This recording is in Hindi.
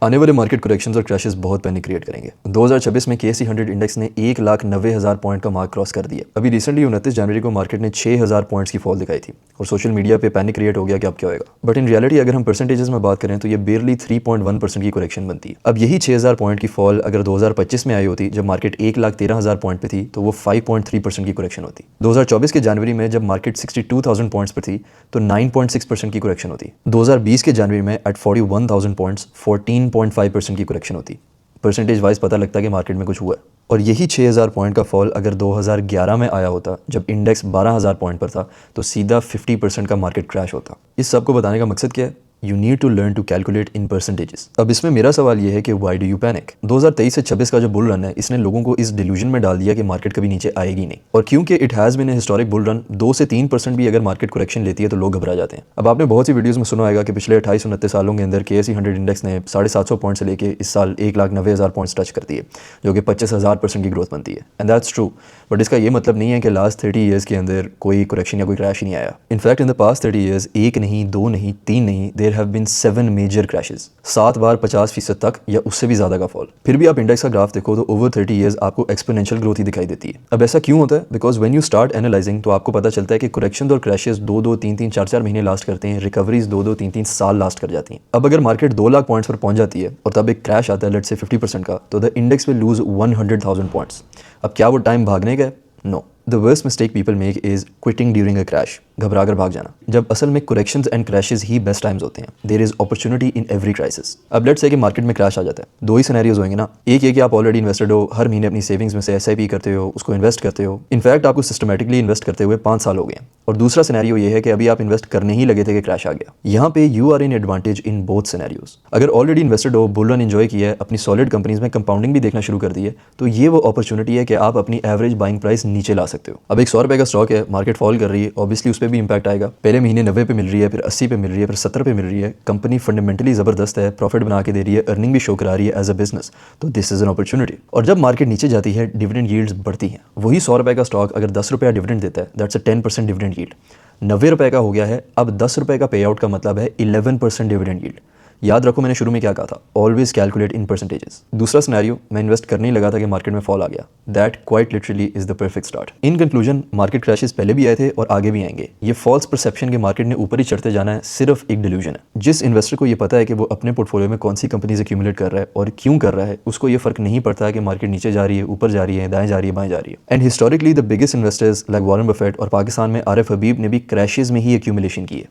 आने वाले मार्केट करेक्शंस और क्रैशेस बहुत पैनिक क्रिएट करेंगे। 2026 में KSE 100 इंडेक्स ने 1,90,000 पॉइंट का मार्क क्रॉस कर दिया। अभी रिसेंटली 29 जनवरी को मार्केट ने 6,000 पॉइंट्स की फॉल दिखाई थी और सोशल मीडिया पे पैनिक क्रिएट हो गया कि अब क्या होगा। बट इन रियलिटी अगर हम परसेंटेजेस में बात करें तो ये बेयरली 3.1% की करेक्शन बनती है। अब यही 6,000 पॉइंट की फॉल अगर 2025 में आई होती, जब मार्केट 1,13,000 पॉइंट पे थी, तो वो 5.3% की करेक्शन होती। 2024 के जनवरी में जब मार्केट 62,000 पॉइंट्स पर थी तो 9.6% की करेक्शन होती। 2020 के जनवरी में एट 41,000 पॉइंट्स 14.5% की करेक्शन होती। परसेंटेज वाइज पता लगता है कि मार्केट में कुछ हुआ है। और यही 6,000 पॉइंट का फॉल अगर 2011 में आया होता, जब इंडेक्स 12,000 पॉइंट पर था, तो सीधा 50% का मार्केट क्रैश होता। इस सब को बताने का मकसद क्या है? You need to learn to calculate in percentages. अब इसमें मेरा सवाल यह है कि व्हाई डू यू पैनिक? 2023 से 26 का जो बुल रन है, इसने लोगों को इस डिल्यूजन में डाल दिया कि मार्केट कभी नीचे आएगी नहीं। और क्योंकि it has been a historic bull run, 2 से 3% भी अगर मार्केट करेक्शन लेती है तो लोग घबरा जाते हैं। अब आपने बहुत सी वीडियोस में सुना होगा कि पिछले 28-29 सालों के अंदर KSE 100 इंडेक्स ने 750 पॉइंट से लेकर इस साल 1,90,000 पॉइंट्स टच करती है, जो कि 25,000% की ग्रोथ बनती है। एंड दैट्स ट्रू, बट इसका ये मतलब नहीं है कि लास्ट 30 ईयर्स के अंदर कोई करेक्शन या कोई क्रैश ही नहीं आया। In fact in the past 30 years, एक नहीं, दो नहीं, तीन नहीं, there have been 7 major crashes, 7 बार 50% तक या उससे भी ज्यादा का फॉल। फिर भी आप इंडेक्स का ग्राफ देखो तो ओवर 30 ईयर्स आपको एक्सपोनेंशियल ग्रोथ ही दिखाई देती है। अब ऐसा क्यों होता है? Because when you start analysing तो आपको पता चलता है कि करेक्शन और क्रैशेस 2-2, 3-3, 4-4 महीने लास्ट करते हैं, रिकवरीज 2-2, 3-3 साल लास्ट कर जाती हैं। अब अगर मार्केट 2 लाख पॉइंट्स पर पहुंच जाती है और तब एक क्रैश आता है लेट्स से 50% का, तो the index will lose 100,000 points. अब क्या वो टाइम भागने का है? No. The worst mistake people make is quitting during a crash, घबरा कर भाग जाना, जब असल में करेक्शंस एंड क्रैशेस ही बेस्ट टाइम्स होते हैं। There is opportunity in every crisis. अब लेट्स से कि मार्केट में क्रैश आ जाता है, 2 ही सिनेरियोज होंगे ना। एक ये कि आप ऑलरेडी इन्वेस्टेड हो, हर महीने अपनी सेविंग्स में से SIP करते हो, उसको इन्वेस्ट करते हो, इनफैक्ट आपको सिस्टमेटिकली इन्वेस्ट करते हुए 5 साल हो गए। और दूसरा सिनेरियो ये है कि अभी आप इन्वेस्ट करने ही लगे थे कि क्रैश आ गया। यहाँ पे you are in advantage in both scenarios. अगर ऑलरेडी इन्वेस्टेड हो, बुल रन एंजॉय किया है, अपनी सॉलिड कंपनीज में कंपाउंडिंग भी देखना शुरू कर दी है, तो ये वो अपॉर्चुनिटी है कि आप अपनी एवरेज बाइंग प्राइस नीचे ला सकते हो। अब एक 100 रुपए का स्टॉक है, मार्केट फॉल कर रही है, ऑब्वियसली उस पर भी इंपैक्ट आएगा। पहले महीने 90 पे मिल रही है, फिर 80 पे मिल रही है, फिर 70 पे मिल रही है। कंपनी फंडामेंटली जबरदस्त है, प्रॉफिट बना के दे रही है, अर्निंग भी शो करा रही है एज अ बिजनेस, तो दिस इज एन अपॉर्चुनिटी। और जब मार्केट नीचे जाती है, डिविडेंड यील्ड्स बढ़ती हैं। वही 100 रुपए का स्टॉक अगर 10 रुपया डिविडेंड देता है, दैट्स अ 10% डिविडेंड यील्ड। 90 रुपए का हो गया है, अब 10 रुपए का पे आउट का मतलब है 11% डिविडेंड यील्ड। याद रखो मैंने शुरू में क्या कहा था, ऑलवेज कैलकुलेट इन परसेंटेजेस। दूसरा सिनेरियो, मैं इन्वेस्ट करने ही लगा था कि मार्केट में फॉल आ गया। That quite literally is the perfect start. In conclusion, market crashes पहले भी आए थे और आगे भी आएंगे। ये फॉल्स परसेप्शन के मार्केट ने ऊपर ही चढ़ते जाना है, सिर्फ एक डिल्यूजन है। जिस इन्वेस्टर को ये पता है कि वो अपने पोर्टफोलियो में कौन सी कंपनीज एक्यूमुलेट कर रहा है और क्यों कर रहा है, उसको ये फर्क नहीं पड़ता है कि मार्केट नीचे जा रही है, ऊपर जा रही है, दाएं जा रही है, बाएं जा रही है। And historically the biggest investors like Warren Buffett और पाकिस्तान में आरिफ हबीब ने भी क्रैशेस में ही एक्यूमुलेशन की है।